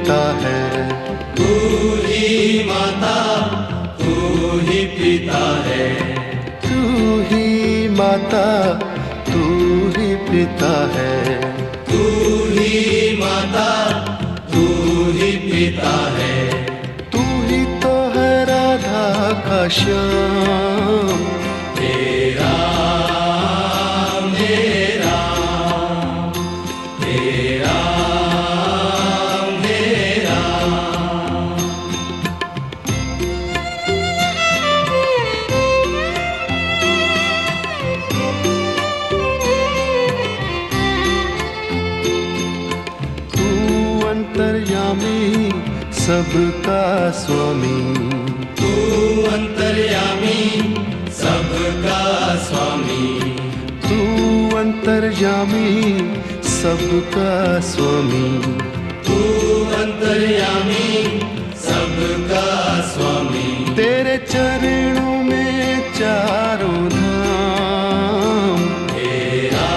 पिता है। तू ही माता, तू ही पिता है। तू ही माता, तू ही पिता है। तू ही माता, तू ही पिता है। तू ही तो है राधा का श्याम। तेरा मेरा, तेरा मेरा। तू अंतर्यामी सबका स्वामी। तू अंतर्यामी सबका स्वामी। तू अंतर्यामी सबका स्वामी। तू अंतर्यामी सबका स्वामी। तेरे चरणों में चारों धाम। तेरा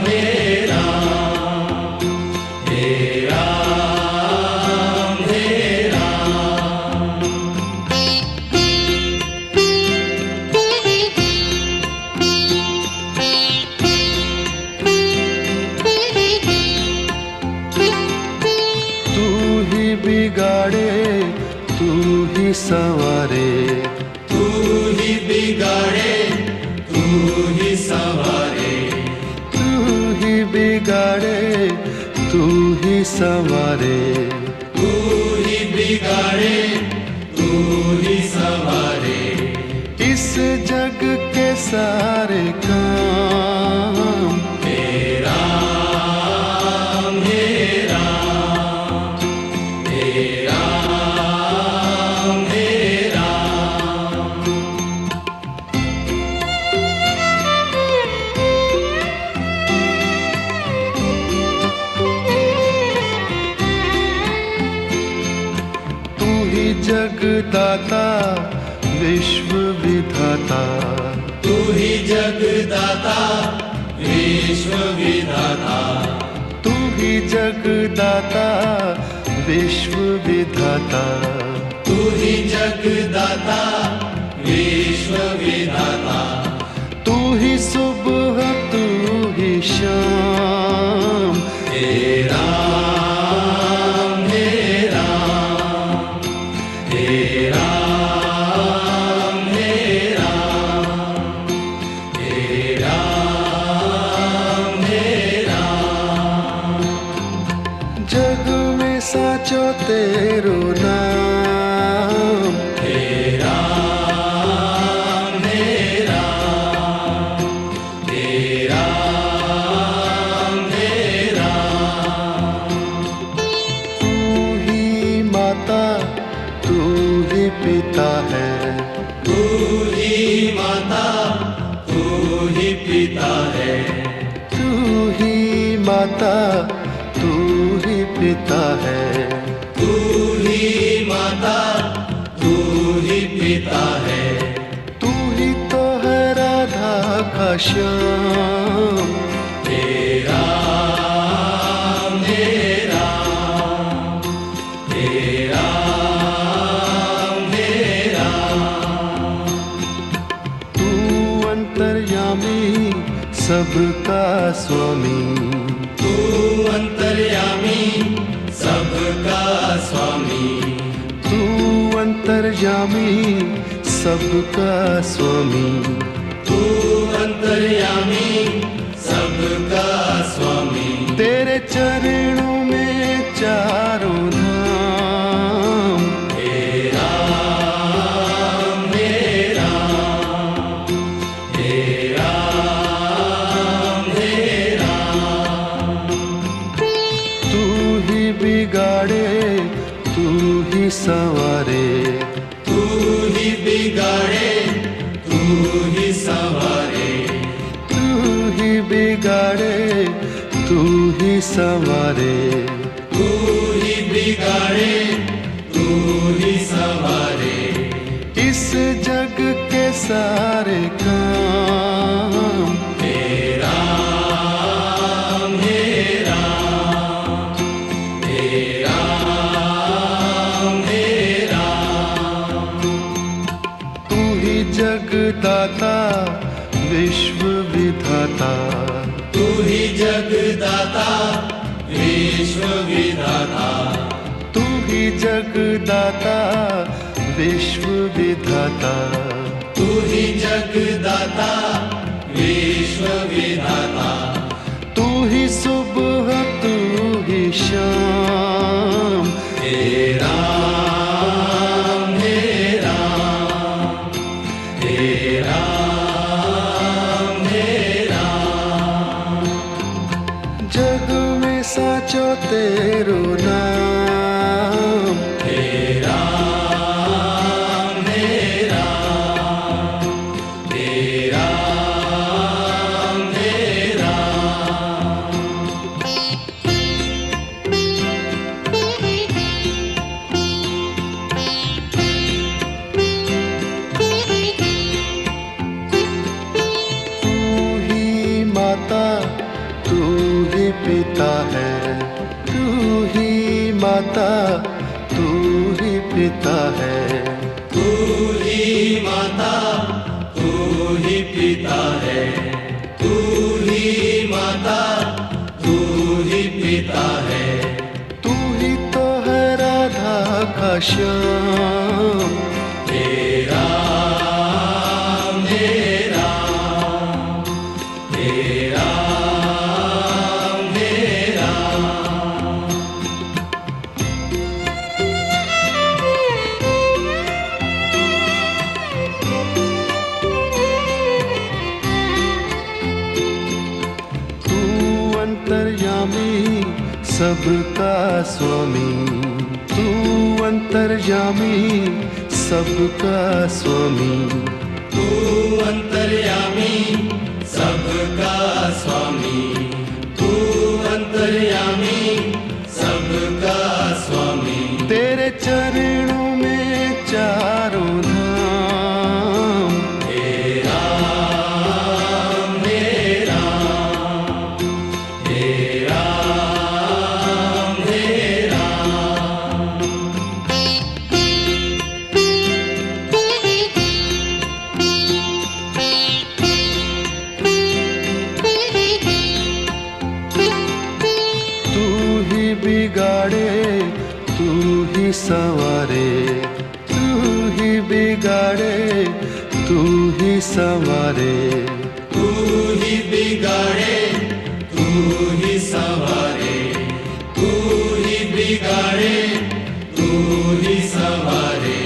मेरा, तेरा मेरा। तू ही बिगाड़े, तू ही संवारे। तू ही बिगाड़े, तू ही संवारे। तू ही बिगाड़े, तू ही संवारे। तू ही बिगाड़े, तू ही संवारे। इस जग के सारे काम। तेरा मेरा, तेरा मेरा। तू ही जगदाता विश्व विधाता। तू ही जगदाता विश्व विधाता। तू ही जगदाता विश्व विधाता। तू ही जगदाता विश्व विधाता। तू ही सुबह, तू ही शाम। तेरा मेरा, तेरा मेरा, तेरा मेरा। जग में साचो तेरो नाम। तेरा मेरा, तेरा मेरा। तू ही माता, तू ही पिता है। तू ही माता, तू ही पिता है। तू ही माता, तू ही पिता है। तू ही माता, तू ही पिता है। तू ही तो है राधा का श्याम। तेरा मेरा, तेरा मेरा। तू अंतर्यामी सबका स्वामी। तू अंतर्यामी सबका स्वामी। तू अंतर्यामी सबका स्वामी। तू अंतर्यामी सबका स्वामी। तेरे चरणों में चारों धाम। तेरा मेरा, तेरा मेरा। तू ही बिगाड़े, तू ही संवारे। तू ही बिगाड़े, तू ही संवारे। तू ही बिगाड़े, तू ही संवारे। तू ही बिगाड़े, तू ही संवारे। इस जग के सारे काम। तेरा मेरा, तेरा जगदाता विश्व विधाता, तू ही जगदाता विश्व विधाता, तू ही जगदाता विश्व विधाता, तू ही जगदाता विश्व विधाता, तू ही सुबह तू ही शाम, हे राम हे राम हे राम हे राम। जग में साचो तेरो नाम, हे राम हे राम हे राम हे राम। तू ही माता तू ही पिता है, तू ही माता तू ही पिता है, तू ही माता तू ही पिता है, तू ही माता तू ही पिता है, तू ही तो है राधा का श्याम, हे राम हे राम हे राम हे राम। तू अंतर्यामी सबका स्वामी, तू अंतर्यामी सबका स्वामी, तू अंतर्यामी सबका स्वामी, तू अंतर्यामी सबका स्वामी। तेरे चरणों में चारों धाम, हे राम हे राम हे राम हे राम। तू ही बिगाड़े तू ही संवारे, तू ही बिगाड़े तू ही संवारे, तू ही बिगाड़े तू ही संवारे, तू ही बिगाड़े तू ही संवारे।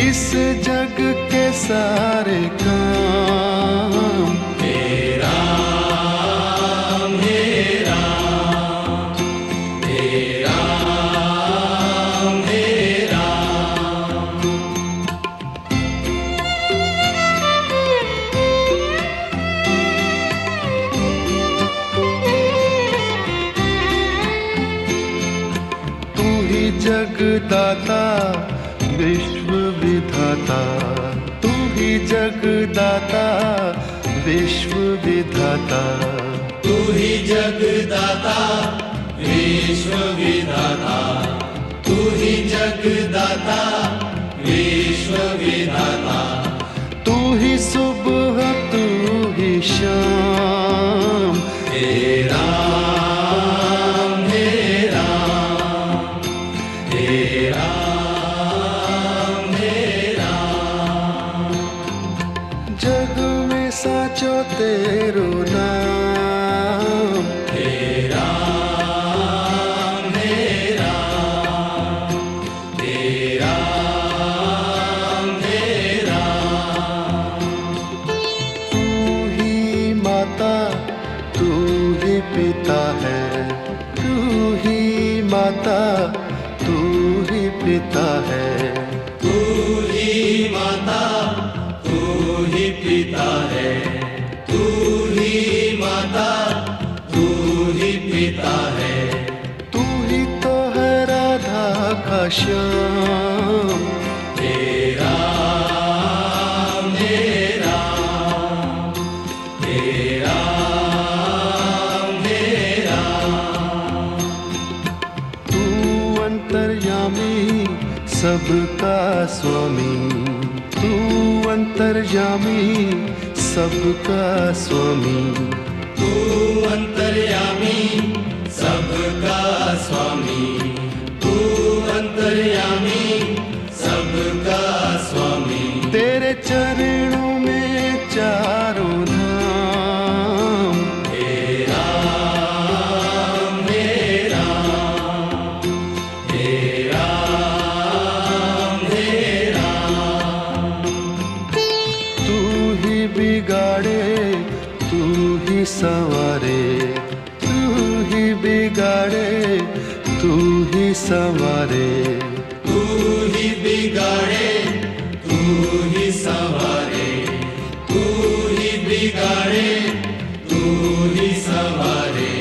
इस जग के सारे काम, हे राम हे राम हे राम हे राम। तू ही जगदाता विश्व विधाता, तू ही जगदाता विश्व विधाता, तू ही जगदाता विश्व विधाता, तू ही जगदाता विश्व विधाता, तू ही सुबह तू ही शाम, हे राम हे राम हे राम हे राम। जग में साचो तेरो नाम, हे राम हे राम हे राम हे राम। तू ही माता तू ही पिता है, तू ही माता तू ही पिता है, तू ही माता तू ही पिता है, तू ही माता तू ही पिता है, तू ही तो है राधा का श्याम, हे राम हे राम हे राम हे राम। तू अंतर्यामी सबका स्वामी, तू अंतर्यामी सबका स्वामी, तू अंतर्यामी सबका स्वामी, तू अंतर्यामी सबका स्वामी। तेरे चरणों में चारों धाम, हे राम हे राम, हे राम हे राम। तू ही बिगाड़े तू ही संवारे, तू ही बिगाड़े तू ही संवारे, तू ही बिगाड़े तू ही संवारे, तू ही बिगाड़े तू ही संवारे।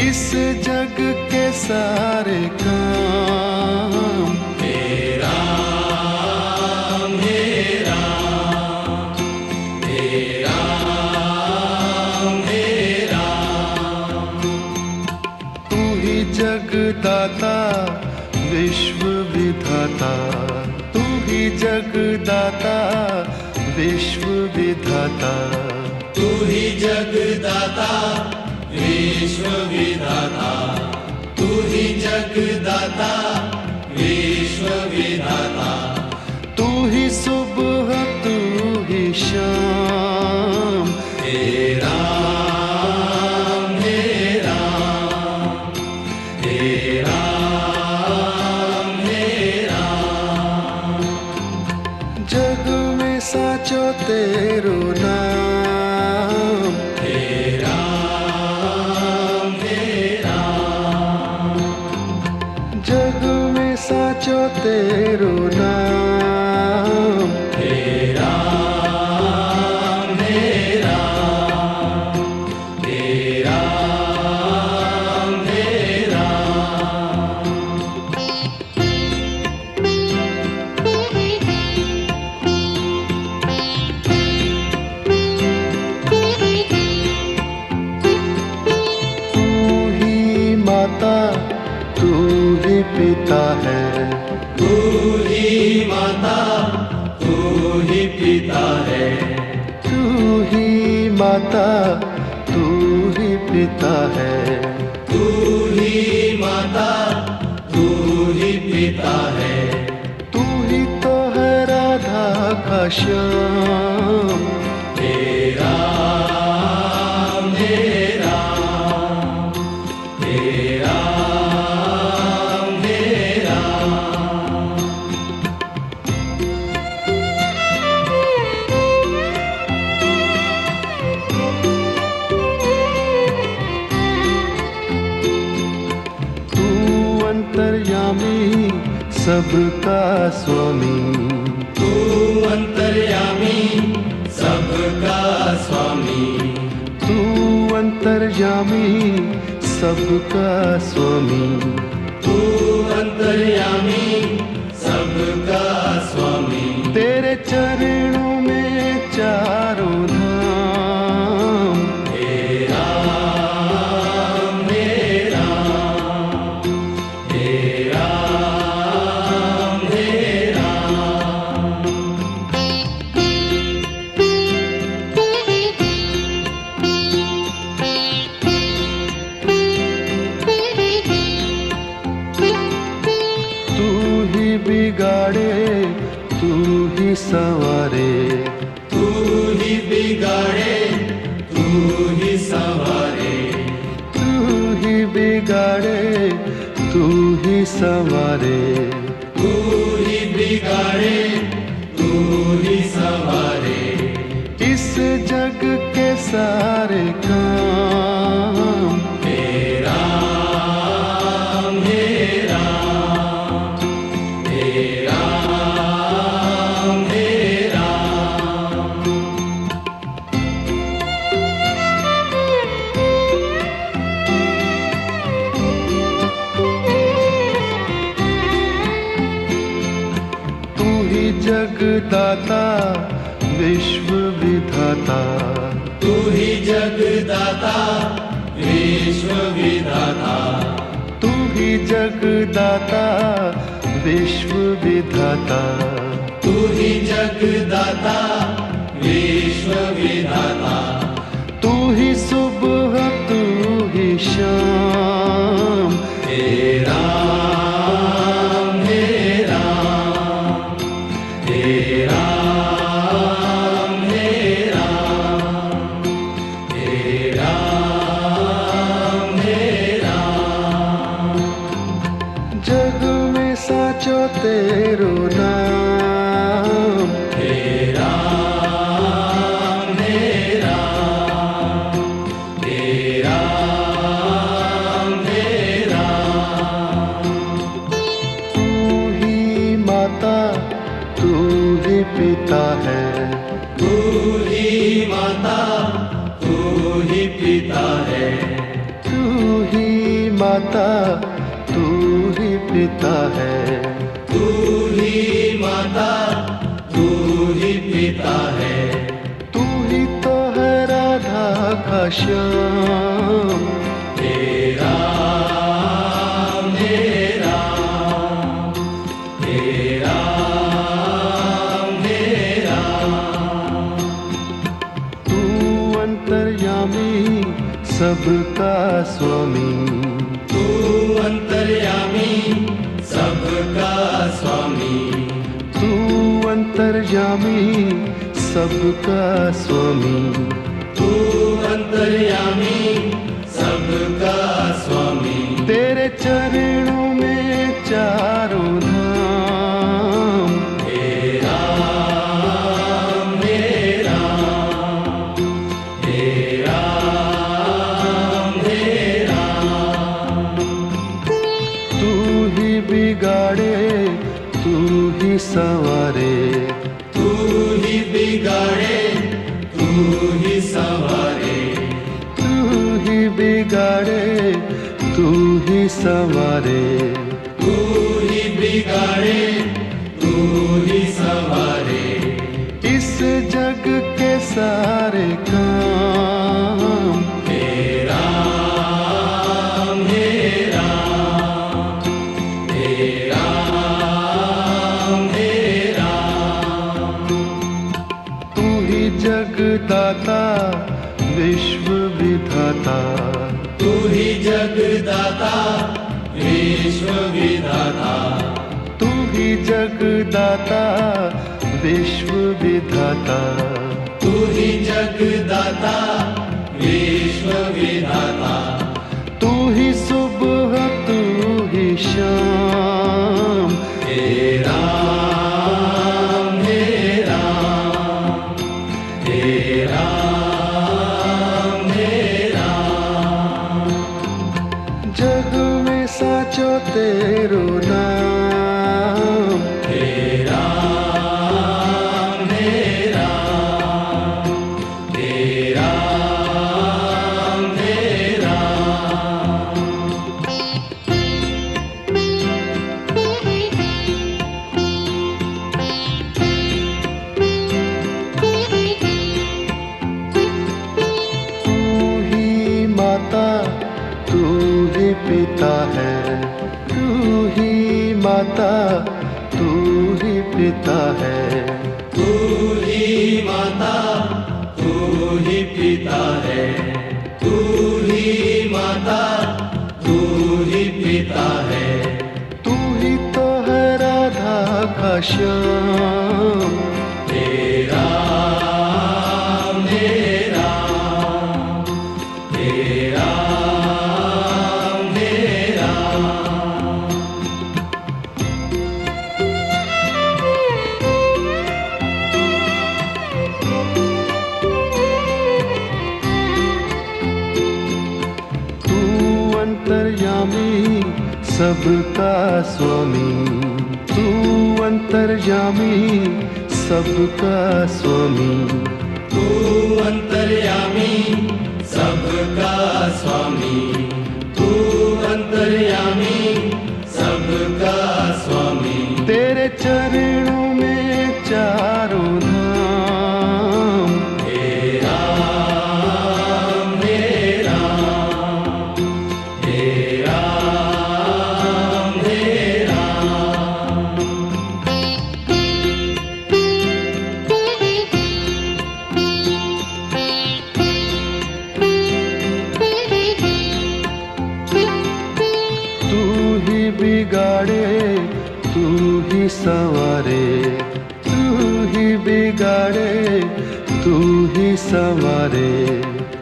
इस जग के सारे काम, हे राम हे राम, हे राम हे राम। तू ही जगदाता विश्व विधाता, तू ही जगदाता विश्व विधाता, तू ही जगदाता विश्व विधाता, तू ही जगदाता विश्व विधाता। तू ही सुबह तू ही शाम, हे राम हे राम, हे राम हे राम। जग में साचो तेरो नाम, हे राम हे राम, जग में साचो तेरो नाम। हे राम हे राम, हे राम हे राम। तू ही माता तू ही पिता है, तू ही माता तू ही पिता है, तू ही माता तू ही पिता है। तू ही माता तू ही पिता है। तू ही तो है राधा का श्याम, हे राम हे राम, हे राम हे राम। तू अंतर्यामी सबका स्वामी, तू अंतर्यामी सबका स्वामी, तू अंतर्यामी सबका स्वामी। तू अंतर्यामी सबका स्वामी। तेरे चरणों में चारों धाम, हे राम हे राम, हे राम हे राम। तू ही बिगाड़े तू ही संवारे, तू ही बिगाड़े तू ही संवारे, तू ही बिगाड़े तू ही संवारे। तू ही बिगाड़े तू ही संवारे। इस जग के सारे काम, हे राम हे राम, हे राम हे राम। तू ही जगदाता विश्व विधाता, तू ही जगदाता विश्व विधाता, तू ही जगदाता विश्व विधाता। तू ही जगदाता विश्व विधाता, तू ही सुबह तू ही शाम, हे राम हे राम हे राम हे राम हे राम हे राम। जग में साचो तेरो नाम, हे राम हे राम हे राम हे राम। तू ही माता तू ही पिता है, तू ही माता तू ही पिता है, तू ही माता तू ही पिता है, तू ही माता तू ही पिता है। तू ही तो है राधा का श्याम, हे राम हे राम हे राम हे राम। तू अंतर्यामी सबका स्वामी, तू अंतर्यामी सबका स्वामी, तू अंतर्यामी सबका स्वामी, तू अंतर्यामी सबका स्वामी। तेरे चरणों में चारों धाम, हे राम हे राम हे राम हे राम। तू ही बिगाड़े तू ही संवारे, तू ही बिगाड़े तू ही संवारे, तू ही बिगाड़े तू ही संवारे, तू ही बिगाड़े तू ही संवारे। इस जग के सारे काम, हे राम हे राम हे राम हे राम। तू ही जगदाता विश्व विधाता, तू ही जगदाता विश्व विधाता, तू ही जगदाता विश्व विधाता, तू ही जगदाता विश्व विधाता। तू ही सुबह तू ही शाम, हे राम हे राम हे राम हे राम। जग में साचो तेरो नाम, हे राम हे राम हे राम हे राम। तू ही माता तू ही पिता है, तू ही माता तू ही पिता है, तू ही माता तू ही पिता है, तू ही माता तू ही पिता है। तू ही तो है राधा का श्याम, हे राम हे राम हे राम हे राम। तू अंतर्यामी सबका स्वामी, तू अंतर्यामी सबका स्वामी, तू अंतर्यामी सबका स्वामी, तू अंतर्यामी सबका स्वामी। तेरे चरणों में चारों धाम, हे राम हे राम हे राम हे राम। संवारे, तू ही बिगाड़े, तू ही संवारे।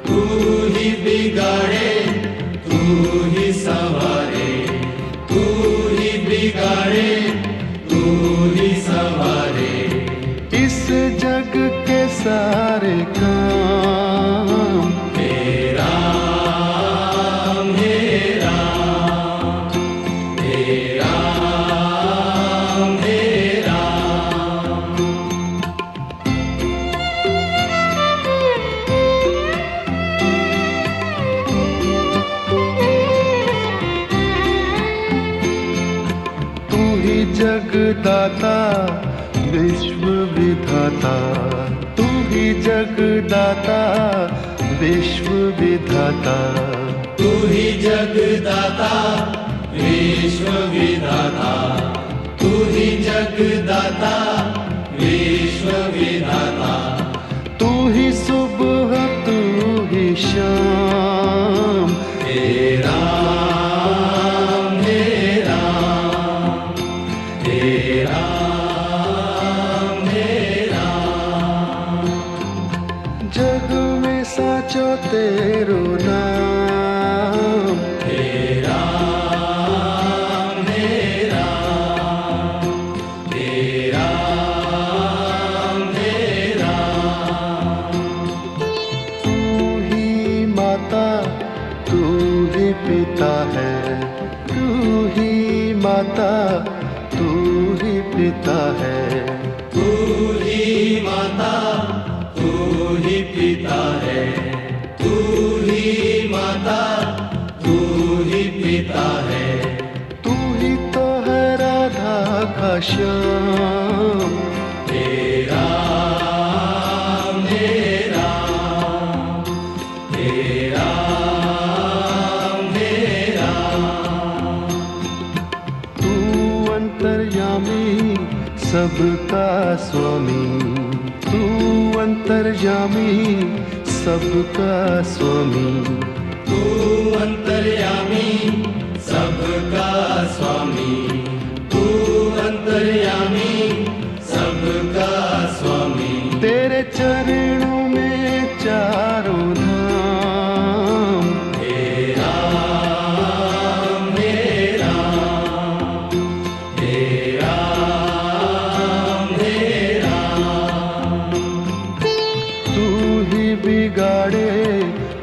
तू ही बिगाड़े, तू ही संवारे, तू ही बिगाड़े, तू ही संवारे। इस जग के सारे काम हे राम, हे राम, हे राम, हे राम। तू ही जगदाता विश्व विधाता, तू ही जगदाता विश्व विधाता। तू ही जगदाता विश्व विधाता, तू ही जगदाता विश्व विधाता। तू ही सुबह, तू ही शाम। हे राम, हे राम, हे राम, हे राम। जग में साचो तेरो नाम। हे राम, हे राम, हे राम, हे राम। तू ही माता, तू ही पिता है, तू ही माता, तू ही पिता है। तू ही माता, तू ही पिता है, तू ही माता, तू ही पिता है। तू ही तो है राधा का श्याम। हे राम, हे राम, हे राम, हे राम। तू अंतर्यामी सबका स्वामी, तू अंतर्यामी सबका स्वामी। तू अंतर्यामी सबका स्वामी, तू अंतर्यामी सबका स्वामी। तेरे चरणों में चारों धाम। हे राम, हे राम, हे राम, हे राम। तू ही बिगाड़े,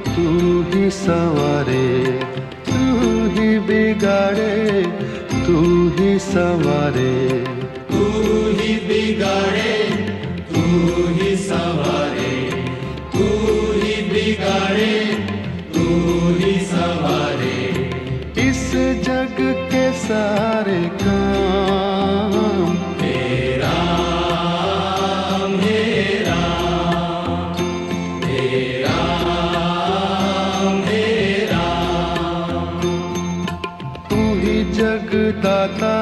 तू ही संवारे, तू ही बिगाड़े, तू ही संवारे। तू ही बिगाड़े, तू ही संवारे, तू ही बिगाड़े, तू ही संवारे। इस जग के सारे काम हे राम, हे राम, हे राम, हे राम। तू ही जगदाता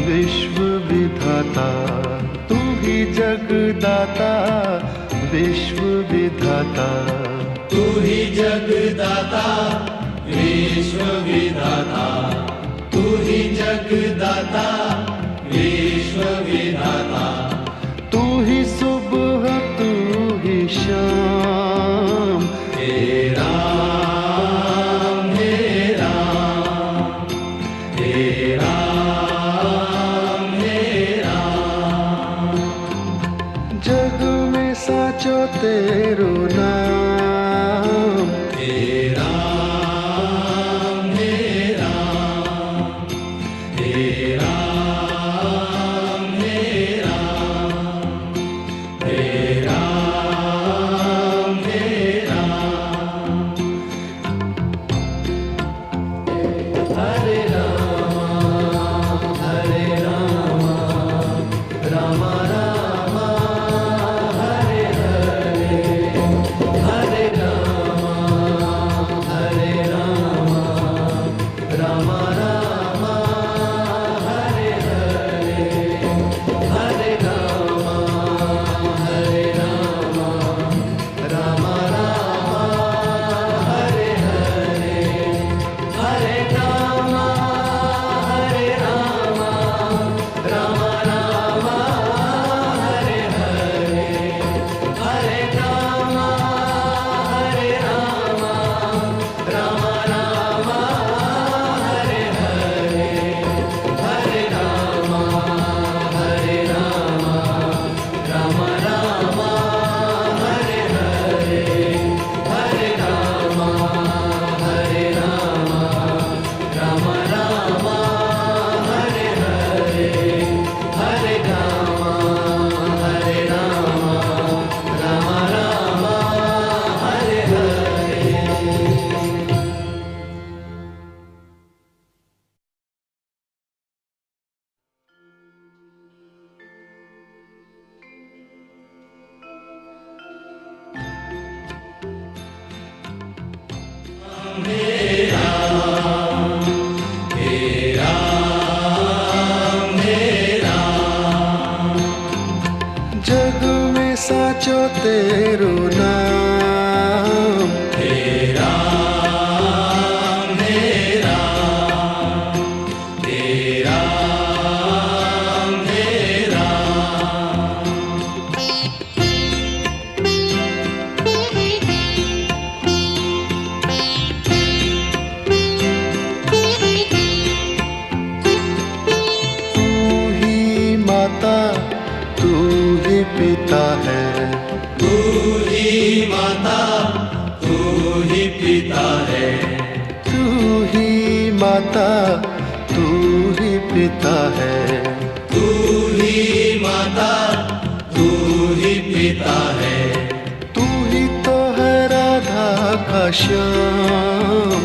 विश्व विधाता, तू ही जगदाता विश्व विधाता। तू ही जगदाता विश्व विधाता, तू ही जगदाता विश्व विधाता। तू ही सुबह, तू ही शाम। हे राम, हे राम, हे राम, हे राम। जग में साचो तेरो नाम। हे राम, हे राम, हे राम, हे राम, हे राम, हे राम। हरे राम, हरे राम, राम राम, हरे हरे। तेरो नाम। हे राम हे राम हे राम हे राम। तू ही माता तू ही पिता है, तू ही माता तू ही पिता है, तू ही माता तू ही पिता है। तू ही माता तू ही पिता है। तू ही तो है राधा का श्याम।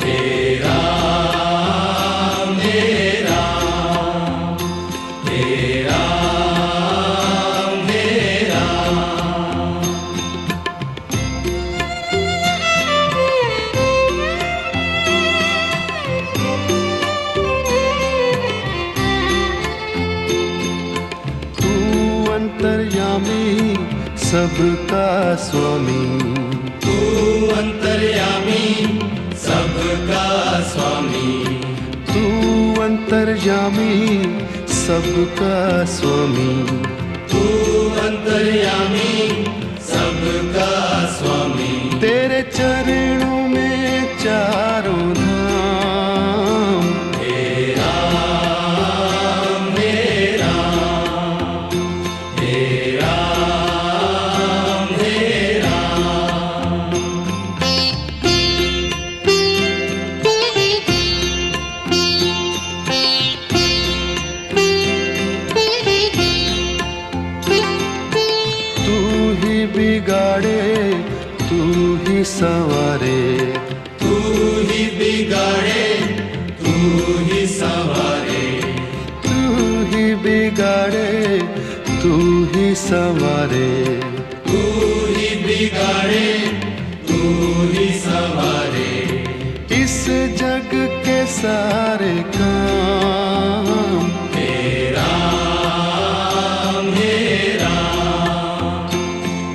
हे राम हे राम हे राम हे राम। तू अंतर्यामी सबका स्वामी, तू अंतर्यामी सबका स्वामी, तू अंतर्यामी सबका स्वामी। तू अंतर्यामी सबका स्वामी। तेरे चरणों में चारों धाम। हे राम हे राम हे राम हे राम। तू ही बिगाड़े तू ही संवारे, तू ही बिगाड़े तू ही संवारे, तू ही बिगाड़े तू ही संवारे। तू ही बिगाड़े तू ही संवारे। इस जग के सारे काम। हे राम हे राम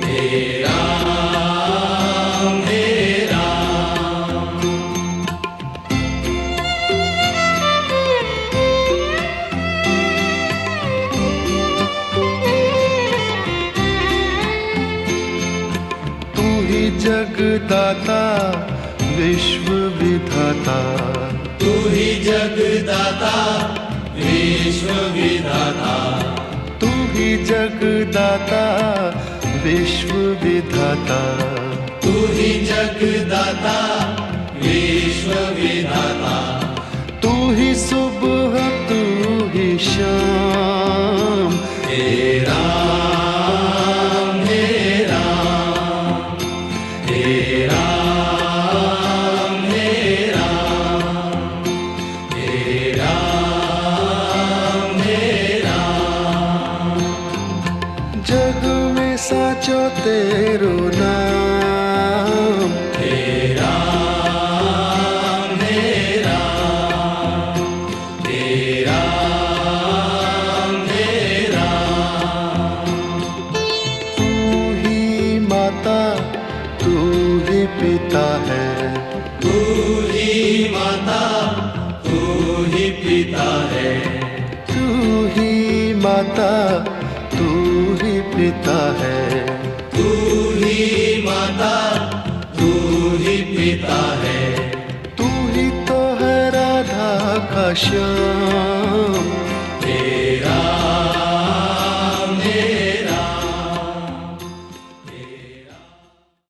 हे राम हे राम। तू ही जगदाता विश्व विधाता, तू ही जगदाता विश्व विधाता, तू ही जगदाता विश्व विधाता। तू ही जगदाता विश्व विधाता। तू ही सुबह तू ही शाम। हे राम हे राम हे राम हे राम हे राम हे राम। जग में साचो तेरो नाम। हे राम हे राम हे राम हे राम। तू ही माता तू ही पिता है, तू ही माता तू ही पिता है, तू ही माता तू ही पिता है। तू ही माता तू ही पिता है। तू ही तो है राधा का श्याम।